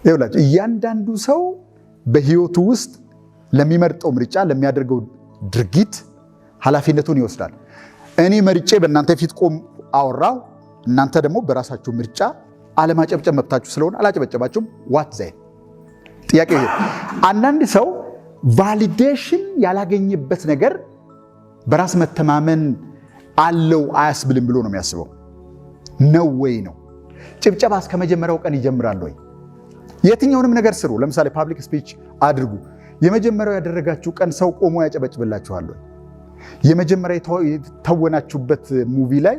ይኸውላችሁ እያንዳንዱ ሰው በህይወቱ ውስጥ ለሚመርጠው ምርጫ ለሚያደርገው ድርጊት ኃላፊነቱን ይወስዳል። እኔ መርጬ በእናንተ ፊት ቆም አወራው፣ እናንተ ደግሞ በራሳችሁ ምርጫ አለማጨብጨብ መብታችሁ ስለሆነ አላጨበጨባችሁም። ዋት ዘይ ጥያቄ ይሄ። አንዳንድ ሰው ቫሊዴሽን ያላገኘበት ነገር በራስ መተማመን አለው አያስብልም ብሎ ነው የሚያስበው። ነው ወይ ነው? ጭብጨባ እስከ መጀመሪያው ቀን ይጀምራል ወይ? የትኛውንም ነገር ስሩ። ለምሳሌ ፓብሊክ ስፒች አድርጉ። የመጀመሪያው ያደረጋችሁ ቀን ሰው ቆሞ ያጨበጭብላችኋል ወይ? የመጀመሪያ የተወናችሁበት ሙቪ ላይ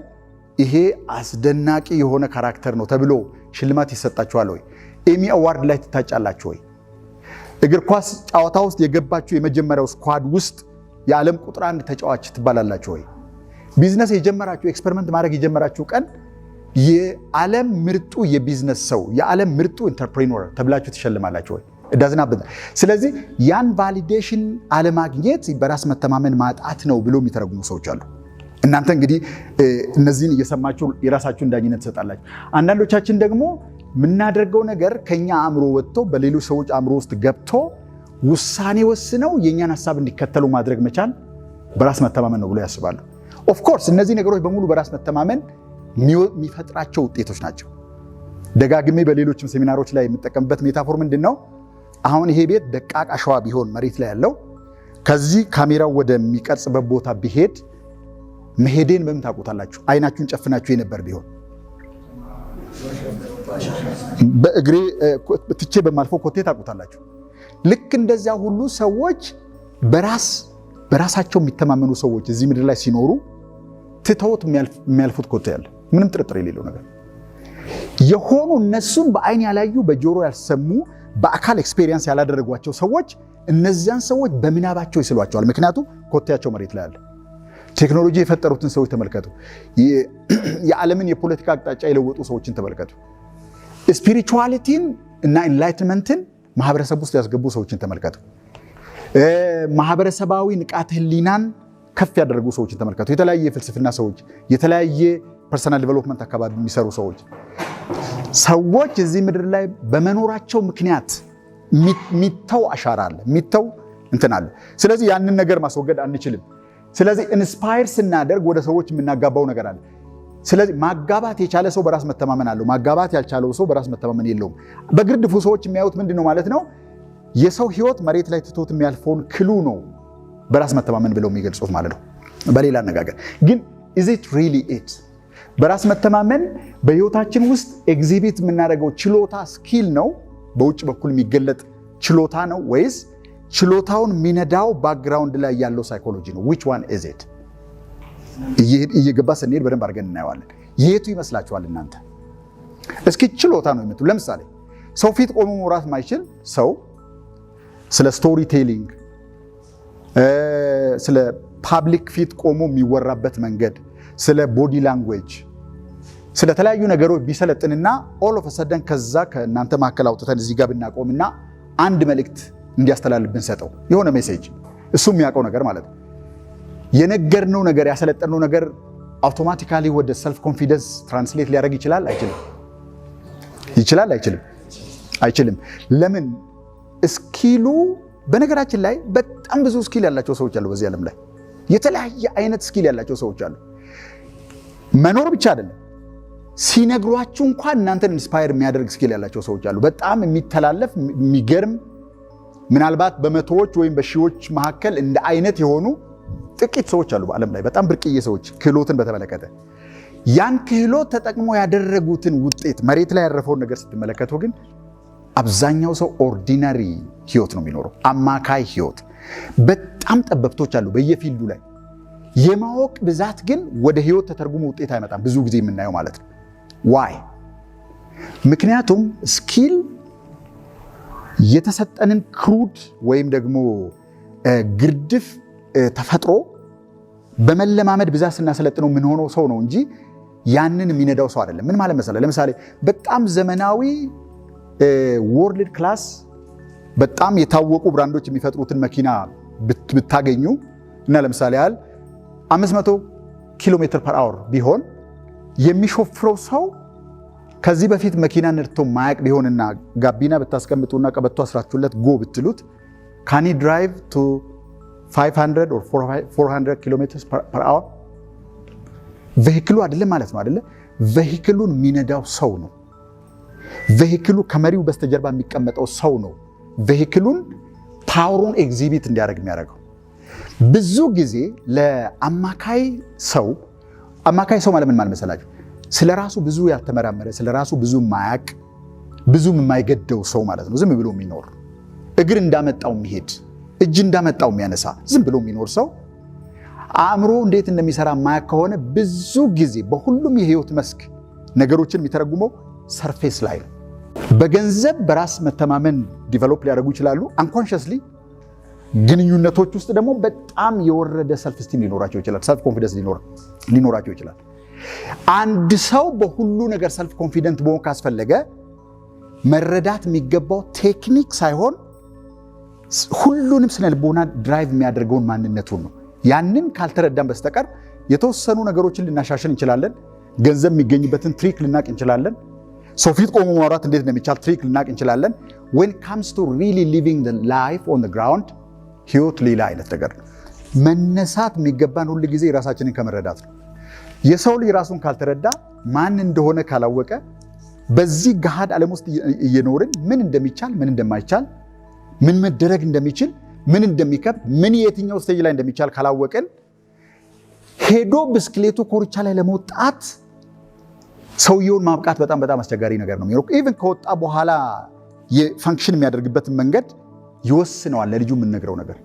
ይሄ አስደናቂ የሆነ ካራክተር ነው ተብሎ ሽልማት ይሰጣችኋል ወይ? ኤሚ አዋርድ ላይ ትታጫላችሁ ወይ? እግር ኳስ ጨዋታ ውስጥ የገባችሁ የመጀመሪያው ስኳድ ውስጥ የዓለም ቁጥር 1 ተጫዋች ትባላላችሁ ወይ? ቢዝነስ የጀመራችሁ ኤክስፐሪመንት ማድረግ የጀመራችሁ ቀን የዓለም ምርጡ የቢዝነስ ሰው፣ የዓለም ምርጡ ኢንተርፕሬነር ተብላችሁ ትሸልማላችሁ ወይ? እዳዝናበት። ስለዚህ ያን ቫሊዴሽን አለማግኘት በራስ መተማመን ማጣት ነው ብሎ የሚተረጉሙ ሰዎች አሉ። እናንተ እንግዲህ እነዚህን እየሰማችሁ የራሳችሁን ዳኝነት ትሰጣላችሁ። አንዳንዶቻችን ደግሞ የምናደርገው ነገር ከኛ አእምሮ ወጥቶ በሌሎች ሰዎች አእምሮ ውስጥ ገብቶ ውሳኔ ወስነው የኛን ሀሳብ እንዲከተሉ ማድረግ መቻል በራስ መተማመን ነው ብሎ ያስባሉ። ኦፍኮርስ እነዚህ ነገሮች በሙሉ በራስ መተማመን የሚፈጥራቸው ውጤቶች ናቸው። ደጋግሜ በሌሎችም ሴሚናሮች ላይ የምጠቀምበት ሜታፎር ምንድን ነው? አሁን ይሄ ቤት ደቃቅ አሸዋ ቢሆን መሬት ላይ ያለው ከዚህ ካሜራው ወደሚቀርጽበት ቦታ ቢሄድ መሄዴን በምን ታውቁታላችሁ? አይናችሁን ጨፍናችሁ የነበር ቢሆን በእግሬ ትቼ በማልፈው ኮቴ ታውቁታላችሁ። ልክ እንደዚያ ሁሉ ሰዎች በራሳቸው የሚተማመኑ ሰዎች እዚህ ምድር ላይ ሲኖሩ ትተውት የሚያልፉት ኮቴ ያለ ምንም ጥርጥር የሌለው ነገር የሆኑ እነሱን በአይን ያላዩ በጆሮ ያልሰሙ በአካል ኤክስፔሪየንስ ያላደረጓቸው ሰዎች እነዚያን ሰዎች በምናባቸው ይስሏቸዋል። ምክንያቱም ኮቴያቸው መሬት ላይ አለ። ቴክኖሎጂ የፈጠሩትን ሰዎች ተመልከቱ። የዓለምን የፖለቲካ አቅጣጫ የለወጡ ሰዎችን ተመልከቱ። ስፒሪቹዋሊቲን እና ኢንላይትመንትን ማህበረሰብ ውስጥ ያስገቡ ሰዎችን ተመልከቱ። ማህበረሰባዊ ንቃተ ህሊናን ከፍ ያደረጉ ሰዎችን ተመልከቱ። የተለያየ የፍልስፍና ሰዎች፣ የተለያየ ፐርሰናል ዲቨሎፕመንት አካባቢ የሚሰሩ ሰዎች እዚህ ምድር ላይ በመኖራቸው ምክንያት የሚተው አሻራ አለ፣ የሚተው እንትን አለ። ስለዚህ ያንን ነገር ማስወገድ አንችልም። ስለዚህ ኢንስፓየር ስናደርግ ወደ ሰዎች የምናጋባው ነገር አለ። ስለዚህ ማጋባት የቻለ ሰው በራስ መተማመን አለው። ማጋባት ያልቻለው ሰው በራስ መተማመን የለውም። በግርድፉ ሰዎች የሚያዩት ምንድን ነው ማለት ነው? የሰው ህይወት መሬት ላይ ትቶት የሚያልፈውን ክሉ ነው በራስ መተማመን ብለው የሚገልጹት ማለት ነው። በሌላ አነጋገር ግን is it really it? በራስ መተማመን በህይወታችን ውስጥ ኤግዚቢት የምናደርገው ችሎታ ስኪል ነው፣ በውጭ በኩል የሚገለጥ ችሎታ ነው ወይስ ችሎታውን የሚነዳው ባክግራውንድ ላይ ያለው ሳይኮሎጂ ነው? which one is it? እየገባ ስንሄድ በደንብ አድርገን እናየዋለን። የቱ ይመስላችኋል እናንተ? እስኪ ችሎታ ነው የምትሉ ለምሳሌ ሰው ፊት ቆሞ መውራት ማይችል ሰው ስለ ስቶሪ ቴሊንግ፣ ስለ ፓብሊክ ፊት ቆሞ የሚወራበት መንገድ፣ ስለ ቦዲ ላንጉዌጅ፣ ስለ ተለያዩ ነገሮች ቢሰለጥንና ኦል ኦፍ ሰደን ከዛ ከእናንተ መካከል አውጥተን እዚህ ጋር ብናቆምና አንድ መልእክት እንዲያስተላልፍ ብንሰጠው የሆነ ሜሴጅ እሱ የሚያውቀው ነገር ማለት ነው። የነገርነው ነገር ያሰለጠነው ነገር አውቶማቲካሊ ወደ ሰልፍ ኮንፊደንስ ትራንስሌት ሊያደርግ ይችላል? አይችልም? ይችላል? አይችልም? አይችልም። ለምን? ስኪሉ በነገራችን ላይ በጣም ብዙ ስኪል ያላቸው ሰዎች አሉ በዚህ ዓለም ላይ። የተለያየ አይነት ስኪል ያላቸው ሰዎች አሉ። መኖር ብቻ አይደለም፣ ሲነግሯችሁ እንኳን እናንተን ኢንስፓየር የሚያደርግ ስኪል ያላቸው ሰዎች አሉ። በጣም የሚተላለፍ የሚገርም፣ ምናልባት በመቶዎች ወይም በሺዎች መካከል እንደ አይነት የሆኑ ጥቂት ሰዎች አሉ በዓለም ላይ፣ በጣም ብርቅዬ ሰዎች ክህሎትን በተመለከተ። ያን ክህሎት ተጠቅሞ ያደረጉትን ውጤት መሬት ላይ ያረፈውን ነገር ስትመለከቱ ግን አብዛኛው ሰው ኦርዲናሪ ህይወት ነው የሚኖረው፣ አማካይ ህይወት። በጣም ጠበብቶች አሉ በየፊልዱ ላይ። የማወቅ ብዛት ግን ወደ ህይወት ተተርጉሞ ውጤት አይመጣም፣ ብዙ ጊዜ የምናየው ማለት ነው። ዋይ? ምክንያቱም ስኪል የተሰጠንን ክሩድ ወይም ደግሞ ግርድፍ ተፈጥሮ በመለማመድ ብዛት ስናሰለጥነው የምንሆነው ሰው ነው እንጂ ያንን የሚነዳው ሰው አይደለም። ምን ማለት መሰለህ? ለምሳሌ በጣም ዘመናዊ ወርልድ ክላስ በጣም የታወቁ ብራንዶች የሚፈጥሩትን መኪና ብታገኙ እና ለምሳሌ ያህል 500 ኪሎ ሜትር ፐር አወር ቢሆን የሚሾፍረው ሰው ከዚህ በፊት መኪና ነድቶ ማያቅ ቢሆንና ጋቢና ብታስቀምጡና ቀበቶ አስራችሁለት ጎ ብትሉት ካን ሂ ድራይቭ ቱ 500 or 400 ኪሎሜትርስ ፐር አወር? ቬሂክሉ አይደለም ማለት ነው አይደለ? ቬሂክሉን የሚነዳው ሰው ነው። ቬሂክሉ ከመሪው በስተጀርባ የሚቀመጠው ሰው ነው። ቬሂክሉን ፓወሩን ኤግዚቢት እንዲያደርግ የሚያደርገው። ብዙ ጊዜ ለአማካይ ሰው ማለት ምን ማለት መሰላችሁ? ስለ ራሱ ብዙ ያልተመራመረ፣ ስለ ራሱ ብዙ ማያቅ፣ ብዙም የማይገደው ሰው ማለት ነው። ዝም ብሎ የሚኖር እግር እንዳመጣው የሚሄድ እጅ እንዳመጣው የሚያነሳ ዝም ብሎ የሚኖር ሰው አእምሮ እንዴት እንደሚሰራ ማያቅ ከሆነ ብዙ ጊዜ በሁሉም የህይወት መስክ ነገሮችን የሚተረጉመው ሰርፌስ ላይ ነው። በገንዘብ በራስ መተማመን ዲቨሎፕ ሊያደርጉ ይችላሉ። አንኮንሽስሊ ግንኙነቶች ውስጥ ደግሞ በጣም የወረደ ሰልፍ ስቲም ሊኖራቸው ይችላል። ሰልፍ ኮንፊደንስ ሊኖራቸው ይችላል። አንድ ሰው በሁሉ ነገር ሰልፍ ኮንፊደንት መሆን ካስፈለገ መረዳት የሚገባው ቴክኒክ ሳይሆን ሁሉንም ስነ ልቦና ድራይቭ የሚያደርገውን ማንነቱን ነው። ያንን ካልተረዳን በስተቀር የተወሰኑ ነገሮችን ልናሻሽል እንችላለን። ገንዘብ የሚገኝበትን ትሪክ ልናቅ እንችላለን። ሰው ፊት ቆሞ ማውራት እንዴት እንደሚቻል ትሪክ ልናቅ እንችላለን። when comes to really living the life on the ground ህይወት ሌላ አይነት ነገር ነው። መነሳት የሚገባን ሁል ጊዜ ራሳችንን ከመረዳት ነው። የሰው ልጅ ራሱን ካልተረዳ ማን እንደሆነ ካላወቀ በዚህ ገሃድ ዓለም ውስጥ እየኖርን ምን እንደሚቻል ምን እንደማይቻል ምን መደረግ እንደሚችል ምን እንደሚከብድ ምን የትኛው ስቴጅ ላይ እንደሚቻል ካላወቀን ሄዶ ብስክሌቱ ኮርቻ ላይ ለመውጣት ሰውየውን ማብቃት በጣም አስቸጋሪ ነገር ነው የሚሆነው። ኢቭን ከወጣ በኋላ የፋንክሽን የሚያደርግበትን መንገድ ይወስነዋል ለልጁ የምንነግረው ነገር።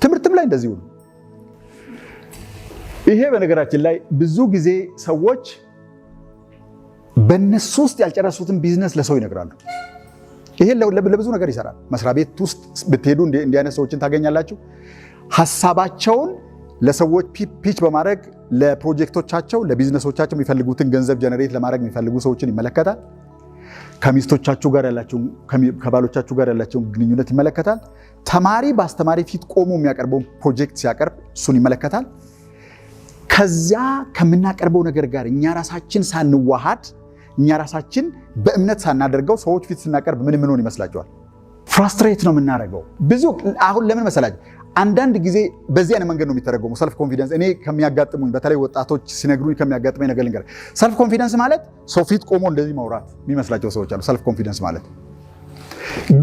ትምህርትም ላይ እንደዚሁ ነው። ይሄ በነገራችን ላይ ብዙ ጊዜ ሰዎች በእነሱ ውስጥ ያልጨረሱትን ቢዝነስ ለሰው ይነግራሉ። ይሄ ለብዙ ነገር ይሰራል። መስሪያ ቤት ውስጥ ብትሄዱ እንዲህ አይነት ሰዎችን ታገኛላችሁ። ሀሳባቸውን ለሰዎች ፒች በማድረግ ለፕሮጀክቶቻቸው፣ ለቢዝነሶቻቸው የሚፈልጉትን ገንዘብ ጀነሬት ለማድረግ የሚፈልጉ ሰዎችን ይመለከታል። ከሚስቶቻችሁ ጋር ያላቸውን ከባሎቻችሁ ጋር ያላቸውን ግንኙነት ይመለከታል። ተማሪ በአስተማሪ ፊት ቆሞ የሚያቀርበውን ፕሮጀክት ሲያቀርብ እሱን ይመለከታል። ከዚያ ከምናቀርበው ነገር ጋር እኛ ራሳችን ሳንዋሃድ እኛ ራሳችን በእምነት ሳናደርገው ሰዎች ፊት ስናቀርብ ምን ሆን ይመስላችኋል? ፍራስትሬት ነው የምናደርገው። ብዙ አሁን ለምን መሰላችሁ? አንዳንድ ጊዜ በዚህ አይነት መንገድ ነው የሚተረጎመው ሰልፍ ኮንፊደንስ። እኔ ከሚያጋጥሙኝ በተለይ ወጣቶች ሲነግሩኝ ከሚያጋጥመኝ ነገር ልንገር። ሰልፍ ኮንፊደንስ ማለት ሰው ፊት ቆሞ እንደዚህ ማውራት የሚመስላቸው ሰዎች አሉ። ሰልፍ ኮንፊደንስ ማለት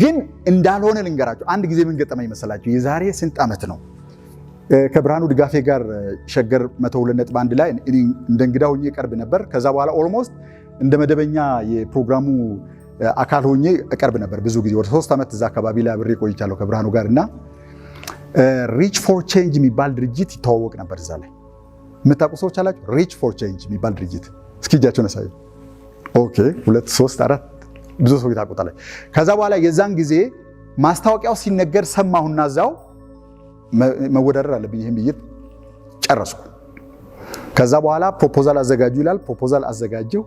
ግን እንዳልሆነ ልንገራቸው። አንድ ጊዜ ምን ገጠመኝ መሰላችሁ? የዛሬ ስንት ዓመት ነው ከብርሃኑ ድጋፌ ጋር ሸገር 102.1 ላይ እንደ እንግዳ ሆኜ ቀርብ ነበር። ከዛ በኋላ ኦልሞስት እንደ መደበኛ የፕሮግራሙ አካል ሆኜ እቀርብ ነበር ብዙ ጊዜ። ወደ 3 ዓመት እዛ አካባቢ ላይ አብሬ ቆይቻለሁ ከብርሃኑ ጋር እና ሪች ፎር ቼንጅ የሚባል ድርጅት ይተዋወቅ ነበር። እዛ ላይ የምታውቁ ሰዎች አላችሁ? ሪች ፎር ቼንጅ የሚባል ድርጅት እስኪ እጃቸውን ያሳዩ። ኦኬ 2 3 4 ብዙ ሰዎች ታውቁታላችሁ። ከዛ በኋላ የዛን ጊዜ ማስታወቂያው ሲነገር ሰማሁና እዛው መወዳደር አለብኝ ይሄን ብዬ ጨረስኩ። ከዛ በኋላ ፕሮፖዛል አዘጋጁ ይላል። ፕሮፖዛል አዘጋጀው።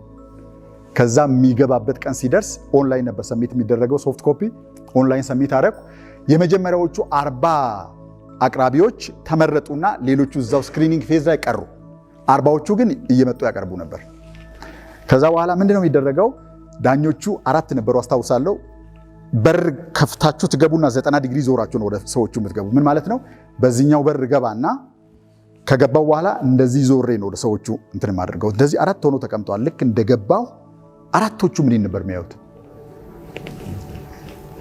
ከዛ የሚገባበት ቀን ሲደርስ ኦንላይን ነበር ሰሚት የሚደረገው። ሶፍት ኮፒ ኦንላይን ሰሚት አደረኩ። የመጀመሪያዎቹ 40 አቅራቢዎች ተመረጡና ሌሎቹ እዛው ስክሪኒንግ ፌዝ ላይ ቀሩ። 40ዎቹ ግን እየመጡ ያቀርቡ ነበር። ከዛ በኋላ ምንድነው የሚደረገው? ዳኞቹ 4 ነበሩ አስታውሳለሁ። በር ከፍታችሁ ትገቡና 90 ዲግሪ ዞራችሁ ነው ወደ ሰዎቹ የምትገቡ። ምን ማለት ነው? በዚህኛው በር ገባና ከገባው በኋላ እንደዚህ ዞሬ ነው ወደ ሰዎቹ እንትን ማድረገው። እንደዚህ 4 ሆኖ ተቀምጠዋል። ልክ እንደገባው 4ቶቹ ምን ነበር የሚያዩት?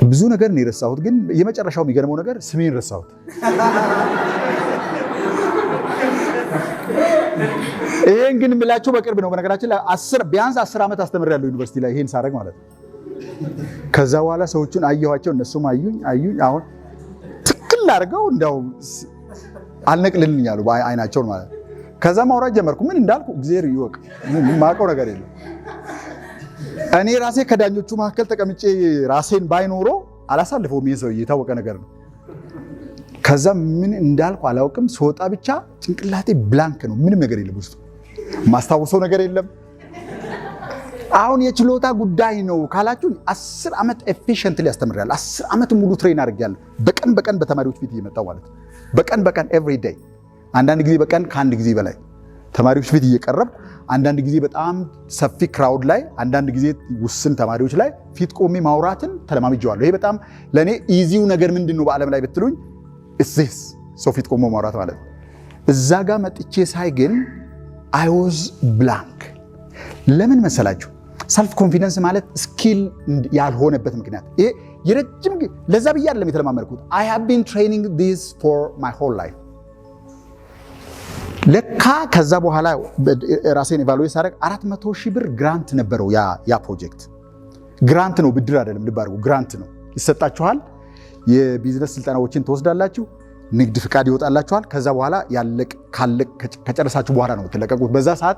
ብዙ ነገር ነው የረሳሁት፣ ግን የመጨረሻው የሚገርመው ነገር ስሜን ረሳሁት። ይሄን ግን የምላችሁ በቅርብ ነው። በነገራችን ላይ ቢያንስ 10 ዓመት አስተምሬያለሁ ዩኒቨርሲቲ ላይ ይሄን ሳደርግ ማለት ነው። ከዛ በኋላ ሰዎቹን አየኋቸው፣ እነሱም አዩኝ። አሁን ትክክል አድርገው እንደው አልነቅልልኝ ያሉ አይናቸውን ማለት ነው። ከዛ ማውራት ጀመርኩ። ምን እንዳልኩ እግዚአብሔር ይወቅ፣ የማውቀው ነገር የለም። እኔ ራሴ ከዳኞቹ መካከል ተቀምጬ ራሴን ባይኖሮ አላሳልፈውም። ይሄ ሰውዬ የታወቀ ነገር ነው። ከዛ ምን እንዳልኩ አላውቅም። ስወጣ ብቻ ጭንቅላቴ ብላንክ ነው፣ ምንም ነገር የለም ውስጡ፣ ማስታወሰው ነገር የለም። አሁን የችሎታ ጉዳይ ነው ካላችሁ 10 ዓመት ኤፊሽንትሊ አስተምሬያለሁ። 10 ዓመት ሙሉ ትሬን አድርጌያለሁ። በቀን በተማሪዎች ፊት እየመጣሁ ማለት ነው። በቀን ኤቭሪ ዴይ፣ አንዳንድ ጊዜ በቀን ከአንድ ጊዜ በላይ ተማሪዎች ፊት እየቀረብኩ አንዳንድ ጊዜ በጣም ሰፊ ክራውድ ላይ፣ አንዳንድ ጊዜ ውስን ተማሪዎች ላይ ፊት ቆሜ ማውራትን ተለማምጄዋለሁ። ይሄ በጣም ለእኔ ኢዚው ነገር ምንድን ነው በዓለም ላይ ብትሉኝ እዚህስ ሰው ፊት ቆሞ ማውራት ማለት። እዛ ጋር መጥቼ ሳይ ግን አይ ዋዝ ብላንክ። ለምን መሰላችሁ? ሰልፍ ኮንፊደንስ ማለት ስኪል ያልሆነበት ምክንያት ይሄ የረጅም ለዛ ብዬ አይደለም የተለማመድኩት። I have been training this for my whole life። ለካ ከዛ በኋላ ራሴን ኢቫሉዌት ሳደርግ 400,000 ብር ግራንት ነበረው ያ ፕሮጀክት። ግራንት ነው፣ ብድር አይደለም። ልብ አድርጉ፣ ግራንት ነው። ይሰጣችኋል። የቢዝነስ ስልጠናዎችን ትወስዳላችሁ፣ ንግድ ፍቃድ ይወጣላችኋል። ከዛ በኋላ ከጨረሳችሁ በኋላ ነው የምትለቀቁት። በዛ ሰዓት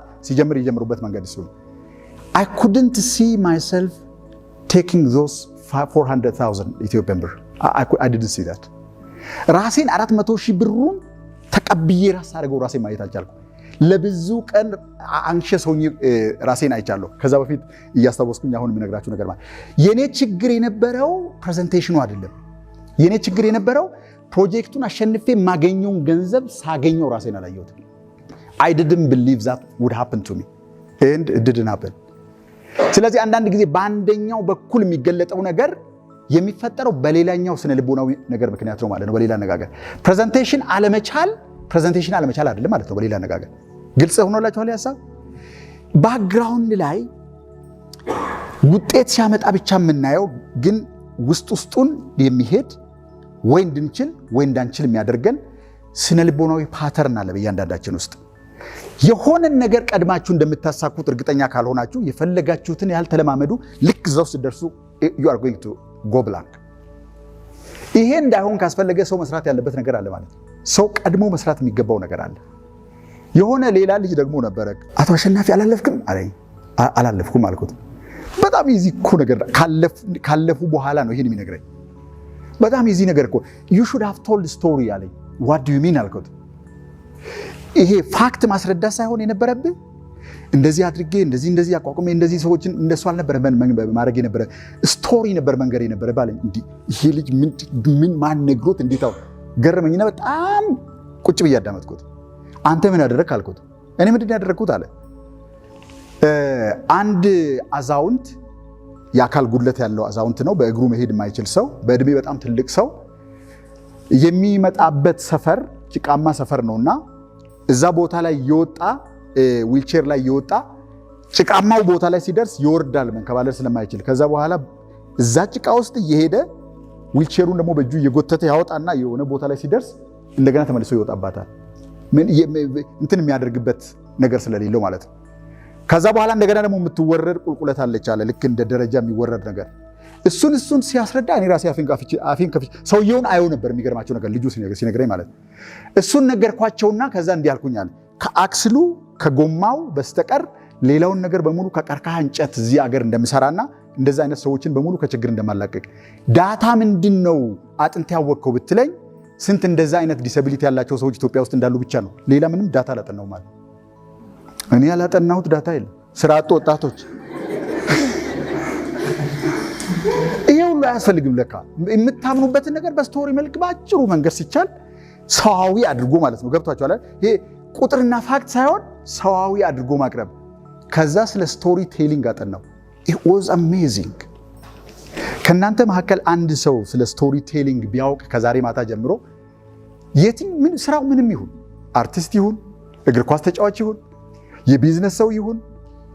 የጀምሩበት መንገድ እሱ ነው። I couldn't see myself taking those 400,000 Ethiopian ብር። I didn't see that። ራሴን 400,000 ብሩን ተቀብዬ ራስ አድርገው ራሴን ማየት አልቻልኩም። ለብዙ ቀን አንክሸስ ሆኜ ራሴን አይቻለሁ። ከዛ በፊት እያስታወስኩኝ አሁን የምነግራችሁ ነገር ማለት የኔ ችግር የነበረው ፕሬዘንቴሽኑ አይደለም። የኔ ችግር የነበረው ፕሮጀክቱን አሸንፌ የማገኘውን ገንዘብ ሳገኘው ራሴን አላየሁትም። I didn't believe that would happen to me and it didn't happen። ስለዚህ አንዳንድ ጊዜ በአንደኛው በኩል የሚገለጠው ነገር የሚፈጠረው በሌላኛው ስነ ልቦናዊ ነገር ምክንያት ነው ማለት ነው። በሌላ አነጋገር ፕሬዘንቴሽን አለመቻል አይደለም ማለት ነው። በሌላ አነጋገር ግልጽ ሆኖላችኋል ሐሳብ። ባክግራውንድ ላይ ውጤት ሲያመጣ ብቻ የምናየው ግን ውስጡን የሚሄድ ወይ እንድንችል ወይ እንዳንችል የሚያደርገን ስነ ልቦናዊ ፓተርን አለ በእያንዳንዳችን ውስጥ። የሆነን ነገር ቀድማችሁ እንደምታሳኩት እርግጠኛ ካልሆናችሁ የፈለጋችሁትን ያህል ተለማመዱ። ልክ እዛው ስትደርሱ you are going to go blank። ይሄ እንዳይሆን ካስፈለገ ሰው መስራት ያለበት ነገር አለ ማለት ነው። ሰው ቀድሞ መስራት የሚገባው ነገር አለ። የሆነ ሌላ ልጅ ደግሞ ነበረ፣ አቶ አሸናፊ አላለፍክም አለኝ። አላለፍኩም አልኩት። በጣም ኢዚ እኮ ነገር ካለፉ በኋላ ነው ይሄን የሚነግረኝ። በጣም ኢዚ ነገር እኮ you should have told story አለኝ። what do you mean አልኩት። ይሄ ፋክት ማስረዳት ሳይሆን የነበረብህ እንደዚህ አድርጌ እንደዚህ አቋቁሜ እንደዚህ ሰዎችን እንደሱ አልነበረ ማድረግ የነበረ ስቶሪ ነበር መንገር የነበረ ባለኝ። እንዲህ ይሄ ልጅ ምን ማን ነግሮት እንዴታው ገረመኝና በጣም ቁጭ ብዬ አዳመጥኩት። አንተ ምን አደረግክ አልኩት። እኔ ምንድን ያደረግኩት አለ። አንድ አዛውንት የአካል ጉድለት ያለው አዛውንት ነው፣ በእግሩ መሄድ የማይችል ሰው፣ በእድሜ በጣም ትልቅ ሰው የሚመጣበት ሰፈር ጭቃማ ሰፈር ነውና እዛ ቦታ ላይ የወጣ ዊልቸር ላይ የወጣ ጭቃማው ቦታ ላይ ሲደርስ ይወርዳል መንከባለል ስለማይችል። ከዛ በኋላ እዛ ጭቃ ውስጥ እየሄደ ዊልቸሩን ደግሞ በእጁ እየጎተተ ያወጣና የሆነ ቦታ ላይ ሲደርስ እንደገና ተመልሶ ይወጣባታል። እንትን የሚያደርግበት ነገር ስለሌለው ማለት ነው። ከዛ በኋላ እንደገና ደግሞ የምትወረድ ቁልቁለት አለች አለ፣ ልክ እንደ ደረጃ የሚወረድ ነገር። እሱን ሲያስረዳ እኔ ራሴ አፌን ከፍቼ ሰውየውን አየው ነበር። የሚገርማቸው ነገር ልጁ ሲነግረኝ ማለት ነው። እሱን ነገርኳቸውና ከዛ እንዲህ አልኩኝ አለ፣ ከአክስሉ ከጎማው በስተቀር ሌላውን ነገር በሙሉ ከቀርከሃ እንጨት እዚህ አገር እንደምሰራና እንደዛ አይነት ሰዎችን በሙሉ ከችግር እንደማላቀቅ። ዳታ ምንድን ነው አጥንት ያወቅከው ብትለኝ ስንት እንደዛ አይነት ዲሰቢሊቲ ያላቸው ሰዎች ኢትዮጵያ ውስጥ እንዳሉ ብቻ ነው። ሌላ ምንም ዳታ አላጠናው ማለት እኔ ያላጠናሁት ዳታ የለም። ስራ አጥ ወጣቶች ይሄ ሁሉ አያስፈልግም። ለካ የምታምኑበትን ነገር በስቶሪ መልክ ባጭሩ መንገድ ሲቻል ሰዋዊ አድርጎ ማለት ነው። ገብቷችኋል? ይሄ ቁጥርና ፋክት ሳይሆን ሰዋዊ አድርጎ ማቅረብ። ከዛ ስለ ስቶሪ ቴሊንግ አጠናው። it was amazing። ከእናንተ መካከል አንድ ሰው ስለ ስቶሪ ቴሊንግ ቢያውቅ ከዛሬ ማታ ጀምሮ ስራው ምንም ይሁን፣ አርቲስት ይሁን፣ እግር ኳስ ተጫዋች ይሁን፣ የቢዝነስ ሰው ይሁን፣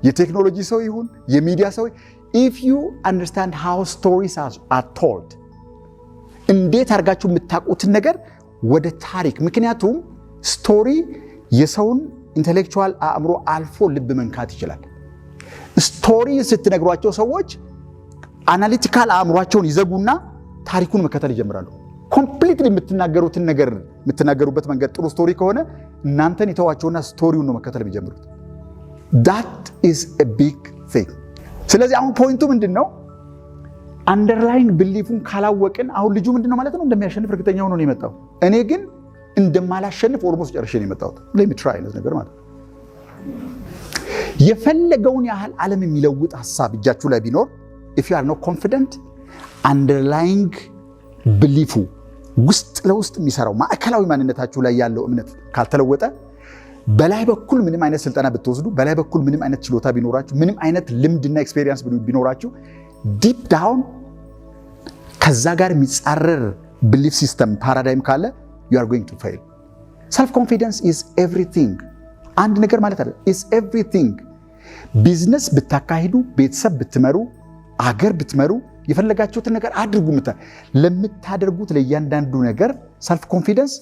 የቴክኖሎጂ ሰው ይሁን፣ የሚዲያ ሰው፣ if you understand how stories are told፣ እንዴት አድርጋችሁ የምታውቁትን ነገር ወደ ታሪክ። ምክንያቱም ስቶሪ የሰውን ኢንቴሌክቹዋል አእምሮ አልፎ ልብ መንካት ይችላል። ስቶሪ ስትነግሯቸው ሰዎች አናሊቲካል አእምሯቸውን ይዘጉና ታሪኩን መከተል ይጀምራሉ። ኮምፕሊትሊ የምትናገሩትን ነገር የምትናገሩበት መንገድ ጥሩ ስቶሪ ከሆነ እናንተን የተዋቸውና ስቶሪውን ነው መከተል የሚጀምሩት። that is a big thing። ስለዚህ አሁን ፖይንቱ ምንድን ነው? አንደርላይንግ ብሊፉን ካላወቅን አሁን ልጁ ምንድነው ማለት ነው እንደሚያሸንፍ እርግጠኛ ሆኖ ነው የመጣው። እኔ ግን እንደማላሸንፍ ኦልሞስት ጨርሼ ነው የመጣሁት። let me try አይነት ነገር ማለት ነው። የፈለገውን ያህል ዓለም የሚለውጥ ሐሳብ እጃችሁ ላይ ቢኖር if you are not confident underlying belief ውስጥ ለውስጥ የሚሰራው ማዕከላዊ ማንነታችሁ ላይ ያለው እምነት ካልተለወጠ በላይ በኩል ምንም አይነት ስልጠና ብትወስዱ፣ በላይ በኩል ምንም አይነት ችሎታ ቢኖራችሁ፣ ምንም አይነት ልምድና ኤክስፔሪየንስ ቢኖራችሁ ዲፕ ዳውን ከዛ ጋር የሚጻረር ቢሊፍ ሲስተም ፓራዳይም ካለ you are going to fail. Self confidence is everything. አንድ ነገር ማለት አይደል፣ is everything. ቢዝነስ ብታካሂዱ፣ ቤተሰብ ብትመሩ፣ አገር ብትመሩ፣ የፈለጋችሁትን ነገር አድርጉ። ለምታደርጉት ለእያንዳንዱ ነገር ሰልፍ ኮንፊደንስ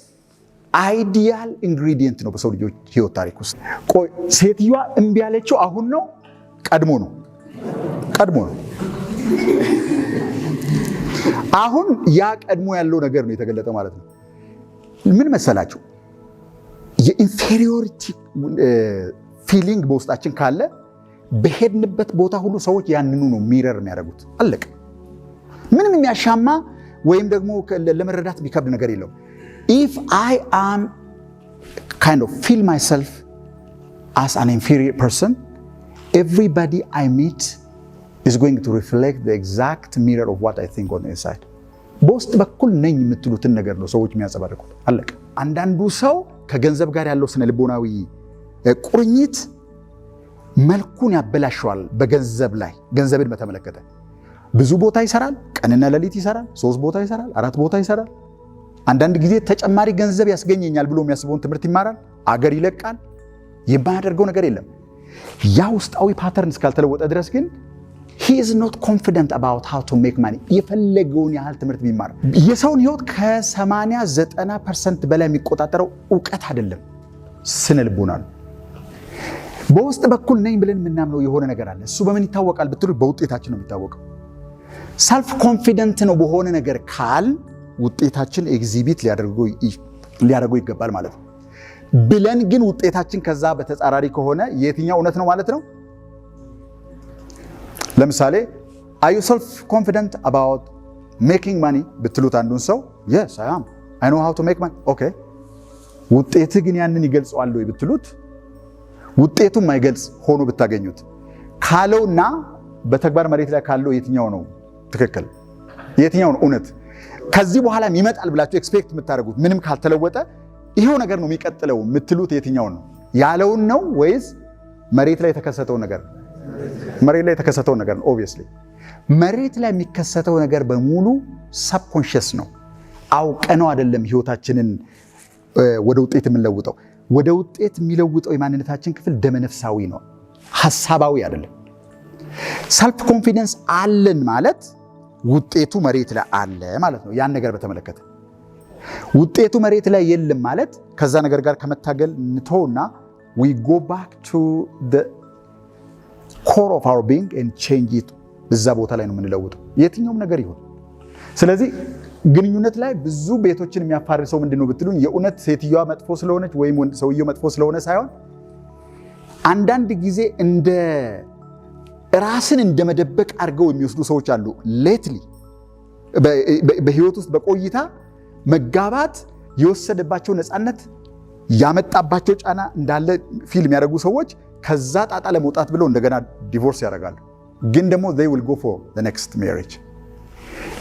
አይዲያል ኢንግሪዲየንት ነው በሰው ልጆች ህይወት ታሪክ ውስጥ። ቆይ ሴትዮዋ እምቢ ያለችው አሁን ነው ቀድሞ ነው? አሁን ያ ቀድሞ ያለው ነገር ነው የተገለጠው ማለት ነው። ምን መሰላችሁ? የኢንፌሪዮሪቲ ፊሊንግ በውስጣችን ካለ በሄድንበት ቦታ ሁሉ ሰዎች ያንኑ ነው ሚረር የሚያደርጉት። አለቀ። ምንም የሚያሻማ ወይም ደግሞ ለመረዳት የሚከብድ ነገር የለውም። if I am kind of feel myself as an inferior person, everybody I meet is going to reflect the exact mirror of what I think on the inside. በውስጥ በኩል ነኝ የምትሉትን ነገር ነው ሰዎች የሚያንጸባርቁት። አለቀ። አንዳንዱ ሰው ከገንዘብ ጋር ያለው ስነ ልቦናዊ ቁርኝት መልኩን ያበላሸዋል። በገንዘብ ላይ ገንዘብን በተመለከተ ብዙ ቦታ ይሰራል፣ ቀንና ሌሊት ይሰራል፣ 3 ቦታ ይሰራል፣ 4 ቦታ ይሰራል። አንዳንድ ጊዜ ተጨማሪ ገንዘብ ያስገኘኛል ብሎ የሚያስበውን ትምህርት ይማራል፣ አገር ይለቃል። የማያደርገው ነገር የለም። ያ ውስጣዊ ፓተርን እስካልተለወጠ ድረስ ግን he is not confident about how to make money። የፈለገውን ያህል ትምህርት ቢማር የሰውን ህይወት ከ80-90% በላይ የሚቆጣጠረው እውቀት አይደለም፣ ስነ ልቦና ነው። በውስጥ በኩል ነኝ ብለን የምናምነው የሆነ ነገር አለ። እሱ በምን ይታወቃል ብትሉ በውጤታችን ነው የሚታወቀው። ሰልፍ ኮንፊደንት ነው በሆነ ነገር ካል ውጤታችን ኤግዚቢት ሊያደርገው ይገባል ማለት ነው። ብለን ግን ውጤታችን ከዛ በተጻራሪ ከሆነ የትኛው እውነት ነው ማለት ነው? ለምሳሌ are you self confident about making money ብትሉት አንዱን ሰው yes I am, I know how to make money. okay ውጤት ግን ያንን ይገልጸዋል ወይ ብትሉት ውጤቱም አይገልጽ ሆኖ ብታገኙት ካለውና በተግባር መሬት ላይ ካለው የትኛው ነው ትክክል? የትኛው ነው እውነት? ከዚህ በኋላ ይመጣል ብላችሁ ኤክስፔክት የምታደርጉት ምንም ካልተለወጠ ይሄው ነገር ነው የሚቀጥለው የምትሉት የትኛው ነው? ያለውን ነው ወይስ መሬት ላይ የተከሰተው ነገር? መሬት ላይ የተከሰተው ነገር ነው። ኦብቪየስሊ መሬት ላይ የሚከሰተው ነገር በሙሉ ሰብኮንሺየስ ነው። አውቀነው አይደለም ህይወታችንን ወደ ውጤት የምንለውጠው። ወደ ውጤት የሚለውጠው የማንነታችን ክፍል ደመነፍሳዊ ነው፣ ሐሳባዊ አይደለም። ሰልፍ ኮንፊደንስ አለን ማለት ውጤቱ መሬት ላይ አለ ማለት ነው። ያን ነገር በተመለከተ ውጤቱ መሬት ላይ የለም ማለት ከዛ ነገር ጋር ከመታገል እንተውና we go back to the core of our being and change it። እዛ ቦታ ላይ ነው የምንለውጠው የትኛውም ነገር ይሁን። ስለዚህ ግንኙነት ላይ ብዙ ቤቶችን የሚያፋርሰው ምንድነው ብትሉኝ የእውነት ሴትዮዋ መጥፎ ስለሆነች ወይም ሰውየው መጥፎ ስለሆነ ሳይሆን አንዳንድ ጊዜ እንደ ራስን እንደመደበቅ አድርገው የሚወስዱ ሰዎች አሉ። ሌትሊ በህይወት ውስጥ በቆይታ መጋባት የወሰደባቸው ነፃነት ያመጣባቸው ጫና እንዳለ ፊልም ያደረጉ ሰዎች ከዛ ጣጣ ለመውጣት ብለው እንደገና ዲቮርስ ያደርጋሉ። ግን ደግሞ they will go for the next marriage።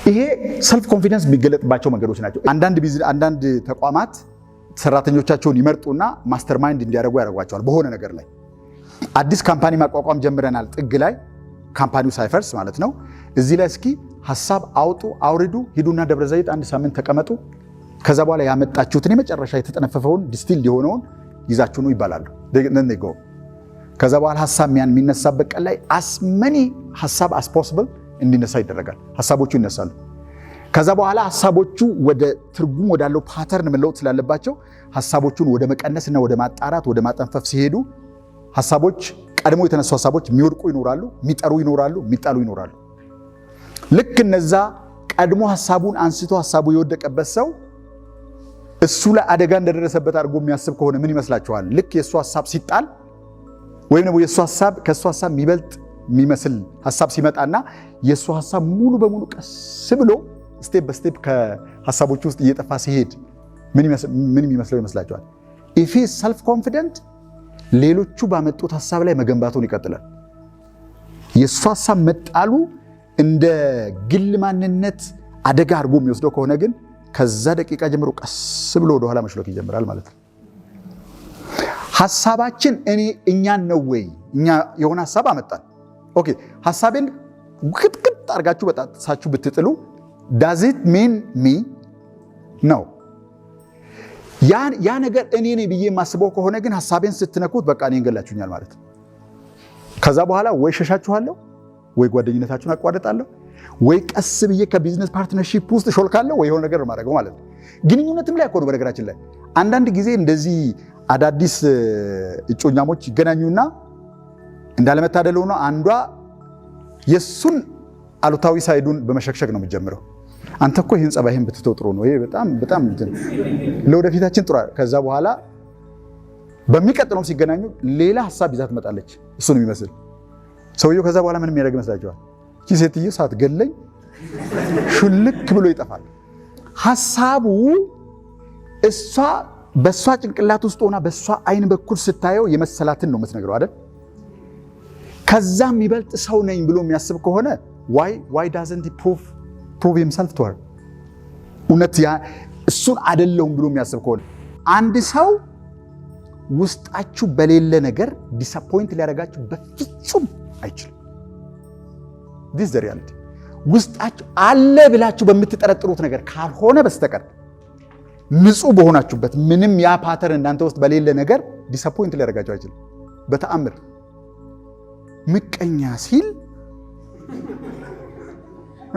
ይሄ ሰልፍ ኮንፊደንስ የሚገለጥባቸው መንገዶች ናቸው። አንዳንድ ተቋማት ሰራተኞቻቸውን ይመርጡና ማስተር ማይንድ እንዲያደርጉ ያደርጓቸዋል። በሆነ ነገር ላይ አዲስ ካምፓኒ ማቋቋም ጀምረናል፣ ጥግ ላይ ካምፓኒው ሳይፈርስ ማለት ነው። እዚህ ላይ እስኪ ሐሳብ አውጡ፣ አውርዱ፣ ሂዱና ደብረ ዘይት 1 ሳምንት ተቀመጡ። ከዛ በኋላ ያመጣችሁትን የመጨረሻ የተጠነፈፈውን ዲስቲል የሆነውን ይዛችሁ ነው ይባላሉ። ከዛ በኋላ ሐሳብ የሚነሳበት ቀን ላይ አስመኒ ሐሳብ as possible እንዲነሳ ይደረጋል። ሐሳቦቹ ይነሳሉ። ከዛ በኋላ ሐሳቦቹ ወደ ትርጉም ወዳለው ፓተርን መለወጥ ስላለባቸው ሐሳቦቹን ወደ መቀነስና ወደ ማጣራት ወደ ማጠንፈፍ ሲሄዱ ሐሳቦች ቀድሞ የተነሱ ሐሳቦች የሚወድቁ ይኖራሉ፣ የሚጠሩ ይኖራሉ፣ የሚጣሉ ይኖራሉ። ልክ እነዛ ቀድሞ ሐሳቡን አንስቶ ሐሳቡ የወደቀበት ሰው እሱ ላይ አደጋ እንደደረሰበት አድርጎ የሚያስብ ከሆነ ምን ይመስላችኋል? ልክ የእሱ ሐሳብ ሲጣል ወይም ደግሞ የእሱ ሐሳብ ከእሱ ሐሳብ የሚበልጥ የሚመስል ሐሳብ ሲመጣና የእሱ ሐሳብ ሙሉ በሙሉ ቀስ ብሎ ስቴፕ በስቴፕ ከሐሳቦቹ ውስጥ እየጠፋ ሲሄድ ምን የሚመስለው ይመስላችኋል? if he is self confident ሌሎቹ ባመጡት ሐሳብ ላይ መገንባቱን ይቀጥላል። የእሱ ሐሳብ መጣሉ እንደ ግል ማንነት አደጋ አድርጎ የሚወስደው ከሆነ ግን ከዛ ደቂቃ ጀምሮ ቀስ ብሎ ወደኋላ መሽሎክ ይጀምራል ማለት ነው። ሐሳባችን እኛን ነው ወይ? እኛ የሆነ ሐሳብ አመጣን። ኦኬ ሐሳቤን ቅጥቅጥ አድርጋችሁ በጣሳችሁ ብትጥሉ does it mean me? ነው። ያ ነገር እኔ ነኝ ብዬ የማስበው ከሆነ ግን ሐሳቤን ስትነኩት በቃ እኔን ገላችሁኛል ማለት ነው። ከዛ በኋላ ወይ ሸሻችኋለሁ፣ ወይ ጓደኝነታችሁን አቋርጣለሁ፣ ወይ ቀስ ብዬ ከቢዝነስ ፓርትነርሺፕ ውስጥ ሾልካለሁ፣ ወይ የሆነ ነገር ማድረገው ማለት ነው። ግንኙነትም ላይ አቆሩ። በነገራችን ላይ አንዳንድ ጊዜ እንደዚህ አዳዲስ እጮኛሞች ይገናኙና እንዳለመታደል ሆኖ አንዷ የሱን አሉታዊ ሳይዱን በመሸክሸክ ነው የሚጀምረው። አንተ እኮ ይህን ጸባይህን ብትተው ጥሩ ነው፣ ይሄ በጣም ለወደፊታችን ጥሩ። ከዛ በኋላ በሚቀጥለው ሲገናኙ ሌላ ሐሳብ ይዛ ትመጣለች፣ እሱን የሚመስል ሰውየው። ከዛ በኋላ ምንም ያደርግ ይመስላችኋል? እቺ ሴትዮ ሳትገለኝ ሹልክ ብሎ ይጠፋል። ሐሳቡ እሷ በእሷ ጭንቅላት ውስጥ ሆና በእሷ አይን በኩል ስታየው የመሰላትን ነው የምትነግረው አይደል? ከዛ የሚበልጥ ሰው ነኝ ብሎ የሚያስብ ከሆነ why doesn't he prove himself to her? እውነት እሱን አይደለሁም ብሎ የሚያስብ ከሆነ አንድ ሰው ውስጣችሁ በሌለ ነገር ዲስአፖይንት ሊያደርጋችሁ በፍጹም አይችልም። this is the reality። ውስጣችሁ አለ ብላችሁ በምትጠረጥሩት ነገር ካልሆነ በስተቀር ንጹህ በሆናችሁበት ምንም ያ ፓተርን እናንተ ውስጥ በሌለ ነገር ዲስአፖይንት ሊያደርጋችሁ አይችልም በተአምር። ምቀኛ ሲል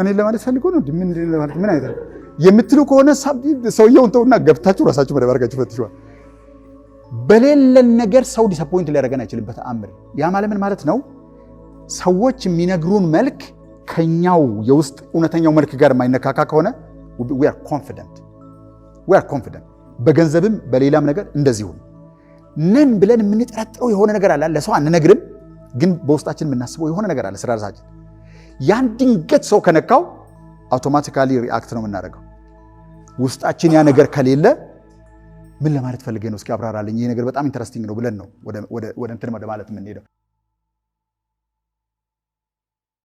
እኔ ለማለት ፈልጎ ነው ምን አይነት የምትሉ ከሆነ ሰውየውን ተውና ገብታችሁ ራሳችሁ መደባርጋችሁ ፈትሹዋ። በሌለን ነገር ሰው ዲስአፖይንት ሊያደርገን አይችልም በተአምር። ያ ማለት ምን ማለት ነው? ሰዎች የሚነግሩን መልክ ከኛው የውስጥ እውነተኛው መልክ ጋር የማይነካካ ከሆነ we are confident። በገንዘብም በሌላም ነገር እንደዚሁ ነን ብለን የምንጠረጥረው የሆነ ነገር አለ። ለሰው አንነግርም፣ ግን በውስጣችን የምናስበው የሆነ ነገር አለ ስለ ራሳችን። ያን ድንገት ሰው ከነካው አውቶማቲካሊ ሪአክት ነው የምናደርገው። ውስጣችን ያ ነገር ከሌለ ምን ለማለት ፈልጌ ነው እስኪ አብራራልኝ፣ ይሄ ነገር በጣም ኢንተረስቲንግ ነው ብለን ነው ወደ እንትን ማለት የምንሄደው።